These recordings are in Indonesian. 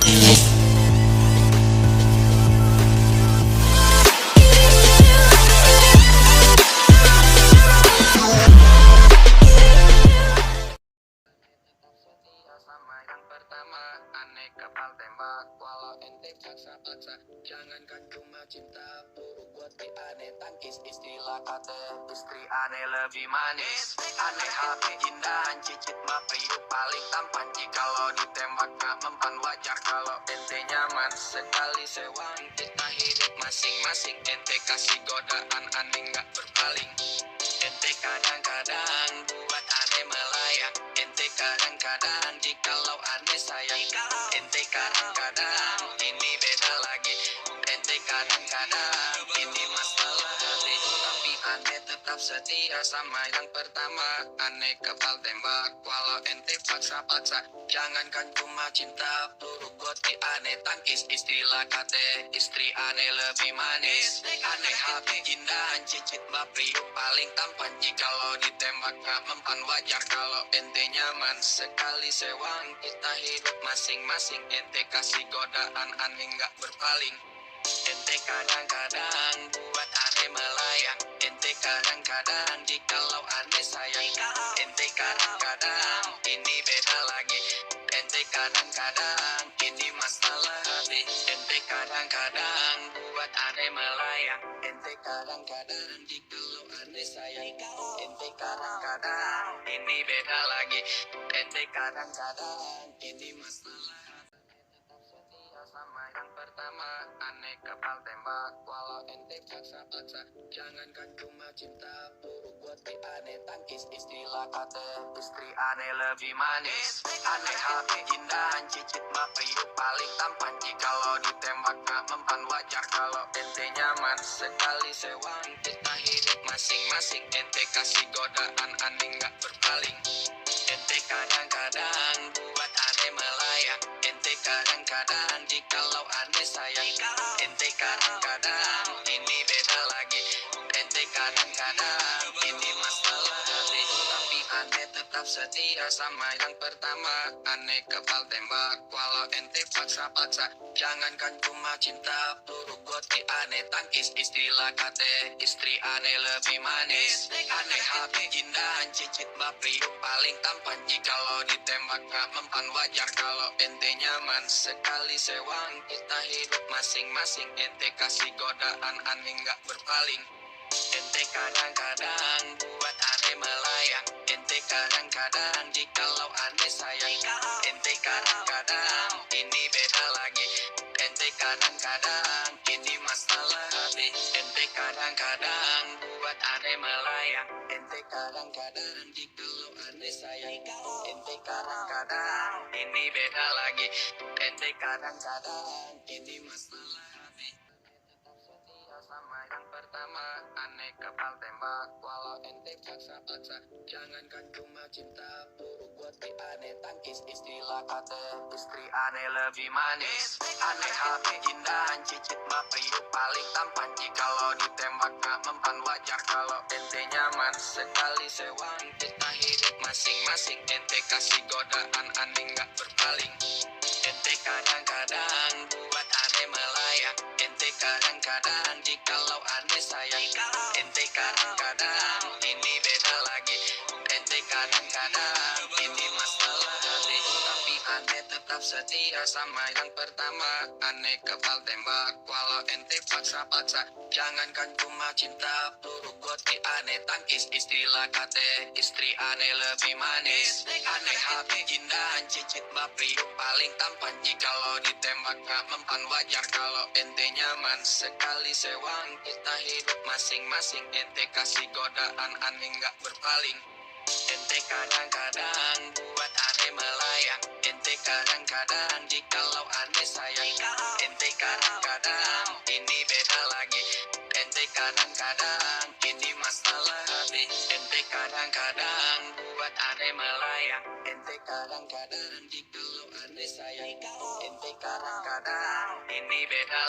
Sama yang pertama, aneh kepal tembak. Walau ente paksa-paksa, jangankan cuma cinta, buruk buat di aneh tangkis. Istilah kata istri aneh lebih manis. Aneh hati indahan cicit mah priuk paling tampan. Jikalau ditembak gak mempan wajar kalau ente nyaman. Sekali sewang kita hidup masing-masing. Ente kasih godaan aneh gak berpaling. Ente kadang-kadang buat aneh melayang. Ente kadang-kadang jikalau aneh sayang. Ente kadang-kadang ini beda lagi. Ente kadang-kadang ini masalah hati. Tapi aneh tetap setia sama yang pertama. Aneh kepal tembak. Walau ente paksa-paksa, jangankan cuma cinta, buruk buat di aneh tangkis. Istilah kata istri aneh lebih manis. Aneh hati indahan cicit mah priuk paling tampan. Jikalau ditembak gak mempan wajar kalau ente nyaman. Sekali sewang kita hidup masing-masing. Ente kasih godaan aneh gak berpaling. Ente kadang-kadang buat aneh melayang. Ente kadang-kadang jikalau aneh sayang. Ente kadang-kadang ini beda lagi. Ente kadang-kadang ini masalah hati. Ente kadang-kadang buat aneh melayang. Ente kadang-kadang jikalau aneh sayang. Ente kadang-kadang ini beda lagi. Ente kadang-kadang ini masalah hati. Tetap setia sama yang pertama, aneh kepal tembak. Walau ente paksa-paksa, jangankan cuma cinta, buruk buat di aneh tangkis. Istilah kata istri aneh lebih manis. Aneh hati indahan cicit mah priuk paling tampan. Jikalau ditembak gak mempan wajar kalau ente nyaman. Sekali sewang kita hidup masing-masing. Ente kasih godaan aneh gak berpaling. Ente kadang-kadang buat aneh melayang. Ente kadang-kadang jikalau aneh sayang. Ente kadang-kadang ini beda lagi. Ente kadang-kadang ini masalah hati. Tapi aneh tetap setia sama yang pertama. Aneh kepal tembak. Walau ente paksa-paksa, jangankan cuma cinta, buruk buat di aneh tangkis. Istilah kata istri aneh lebih manis. Aneh hati indahan cicit mah priuk paling tampan. Jikalau ditembak gak mempan wajar kalau ente nyaman. Sekali sewang kita hidup masing-masing. Ente kasih godaan aneh gak berpaling. Ente kadang-kadang buat aneh melayang. Ente kadang-kadang jikalau aneh sayang. Ente kadang-kadang ini beda lagi. Ente kadang-kadang ini masalah hati. Ente kadang-kadang buat aneh melayang. Ente kadang-kadang jikalau aneh sayang. Ente kadang-kadang ini beda lagi. Ente kadang-kadang ini masalah hati. Tetap setia sama yang pertama, aneh kepal tembak. Walau ente paksa-paksa, jangankan cuma cinta, buruk buat di aneh tangkis. Istilah kata istri aneh lebih manis. Aneh hati indahan cicit mah priuk paling tampan. Jikalau ditembak gak mempan wajar kalau ente nyaman. Sekali sewang kita hidup masing-masing. Ente kasih godaan aneh gak berpaling. Ente kadang-kadang buat aneh melayang. Ente kadang-kadang jikalau aneh sayang. Ente kadang-kadang ini beda lagi. Ente kadang-kadang ini masalah hati. Tapi aneh tetap setia sama yang pertama. Aneh kepal tembak. Walau ente paksa-paksa, jangankan cuma cinta, buruk buat di aneh tangkis. Istilah kata istri aneh lebih manis. Aneh hati indahan cicit mah priuk paling tampan. Jikalau ditembak gak mempan wajar kalau ente nyaman. Sekali sewang kita hidup masing-masing. Ente kasih godaan aneh gak berpaling. Ente kadang-kadang buat aneh melayang. Ente kadang-kadang jikalau aneh sayang. Ente kadang-kadang ini beda lagi. Ente kadang-kadang ini masalah hati. Ente kadang-kadang buat aneh melayang. Ente kadang-kadang jikalau aneh sayang. Ente kadang-kadang ini beda.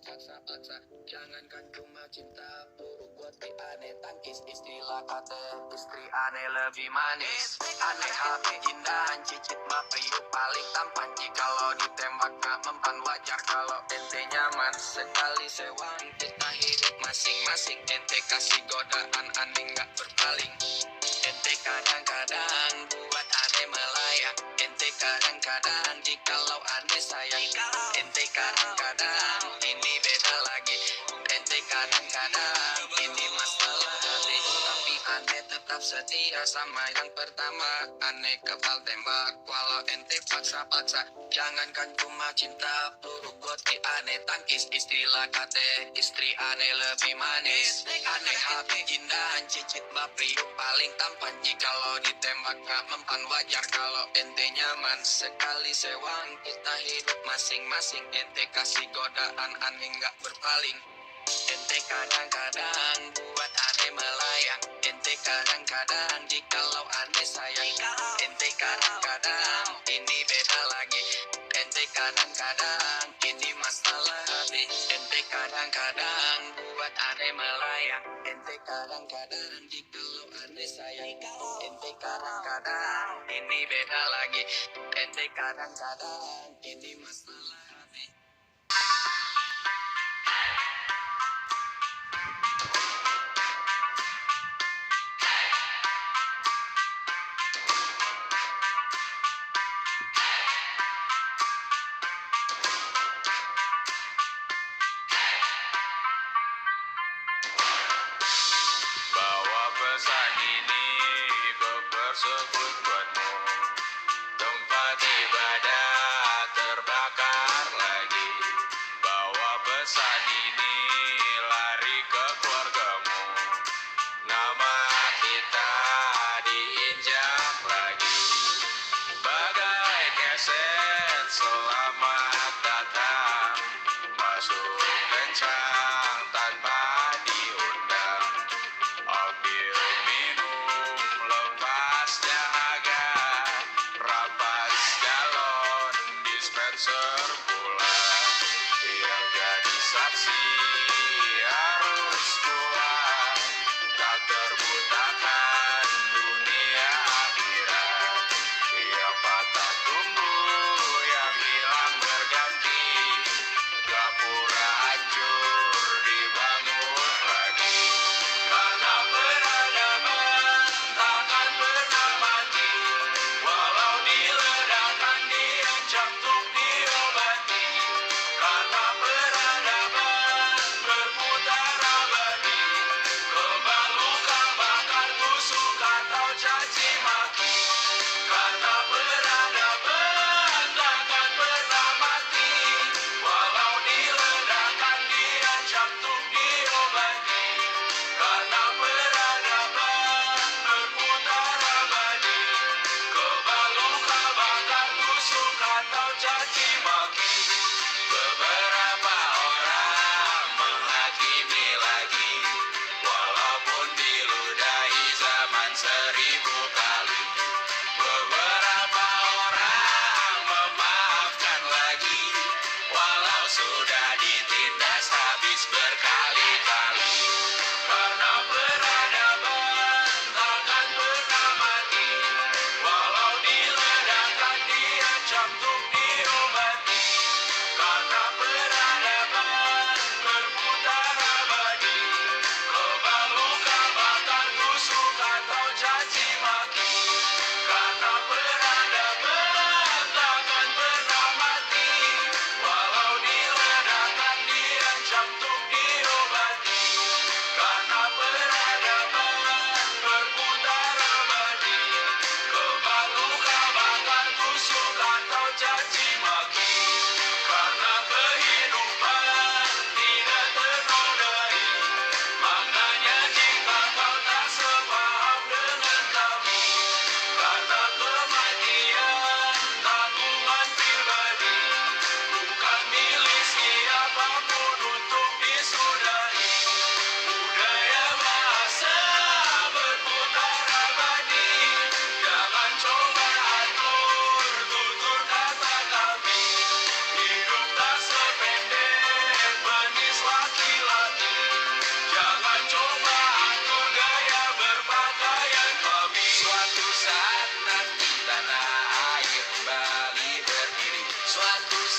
dipaksa-paksa. Jangankan cuma cinta, peluru buat aneh tangkis. Istilah kata istri aneh lebih manis. Aneh hati indahan cicit mah priuk paling tampan. Jikalau ditembak gak mempan wajar kalau ente nyaman. Sekali sewang kita hidup masing-masing. Ente kasih godaan aneh gak berpaling. Ente kadang-kadang buat aneh melayang. Ente kadang-kadang jikalau aneh sayang. Ente kadang-kadang ini beda lagi. Ente kadang-kadang ini masalah hati. Tapi aneh tetap setia sama yang pertama. Aneh kepal tembak walau ente paksa-paksa. Jangankan cuma cinta, peluru buat aneh tangkis. Istilah kata istri aneh lebih manis. Aneh hati indahan cicit mah priuk paling tampan. Jikalau ditembak gak mempan wajar kalau ente nyaman. Sekali sewang kita hidup masing-masing. Ente kasih godaan aneh gak berpaling. Ente kadang-kadang buat aneh melayang. Ente kadang-kadang jikalau aneh sayang. Ente kadang-kadang ini beda lagi. Ente kadang-kadang ini masalah hati. Ente kadang-kadang buat aneh melayang. Ente kadang-kadang jikalau aneh sayang. Ente kadang-kadang ini beda lagi. Ente kadang-kadang ini masalah hati. Bawa pesan ini ke persekutuanmu. Tempat ibadah terbakar lagi. Bawa pesan ini lari ke keluargamu. Nama kita diinjak lagi. Bagai keset selamat datang. Masuk kencang tanpa diundang. Ambil minum lepas dahaga. Rampas galon dispenser pula. Yang jadi saksi harus kuat. Tak terbutakan dunia akhirat. Yang patah tumbuh, yang hilang berganti. Gapura hancur dibangun lagi. Karena peradaban takkan pernah mati. Walau diledakkan diancam untuk diobati. Karena peradaban berputar abadi. Kebal luka bakar tusuk atau caci maki. Karena peradaban takkan pernah mati. Walau diledakkan diancam untuk diobati. Karena peradaban berputar abadi. Kebal luka bakar tusuk atau caci maki. Beberapa orang menghakimi lagi. Walaupun diludahi zaman 1000 kali. Beberapa orang memaafkan lagi. Walau sudah ditindas habis berkali-kali. Karena peradaban takkan pernah mati. Walau diledakkan diancam untuk diobati.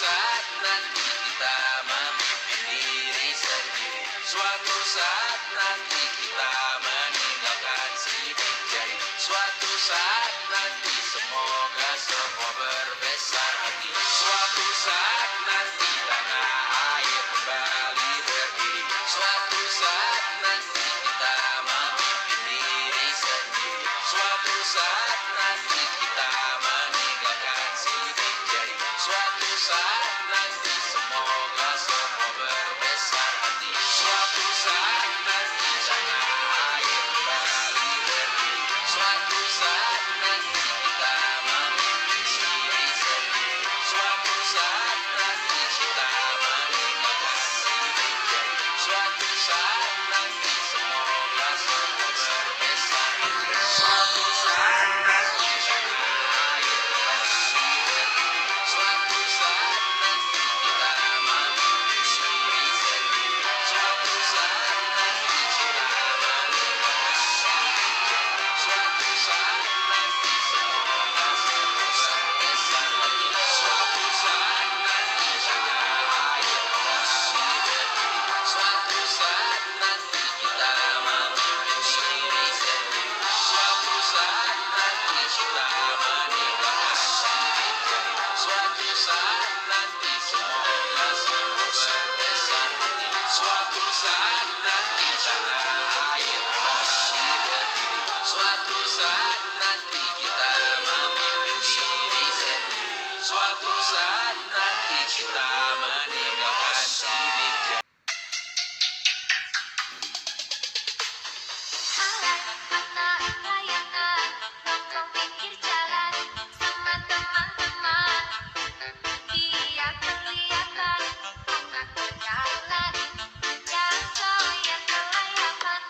saat nanti kita memimpin diri sendiri. Suatu saat nanti kita meninggalkan sidik jari. Suatu saat nanti semoga semua berbesar hati. Suatu saat nanti tanah air kembali berdiri. Suatu saat nanti kita memimpin diri sendiri. Suatu saat nanti kita meninggalkan sidik jari. Suatu saat nanti semoga semua berbesar hati. Suatu saat nanti tanah air kembali berdiri. Suatu saat nanti kita memimpin diri sendiri. Suatu saat nanti kita meninggalkan sidik jari. Suatu saat nanti semoga semua berbesar hati. Suatu saat nanti tanah air kembali berdiri. Suatu saat nanti kita memimpin diri sendiri. Suatu saat nanti kita meninggalkan sidik jari. Suatu saat nanti semoga semua berbesar hati. Suatu saat nanti tanah air kembali berdiri. Suatu saat nanti kita memimpin diri sendiri. Suatu saat nanti kita meninggalkan sidik jari. Suatu saat nanti semoga semua berbesar hati. Suatu saat nanti tanah air kembali berdiri. Suatu saat nanti kita memimpin diri sendiri. Suatu saat nanti kita meninggalkan sidik jari. Anak layangan nongkrong pinggir jalan sama teman-teman. Dia kelihatan anak berjalan yang goyang kelayapan.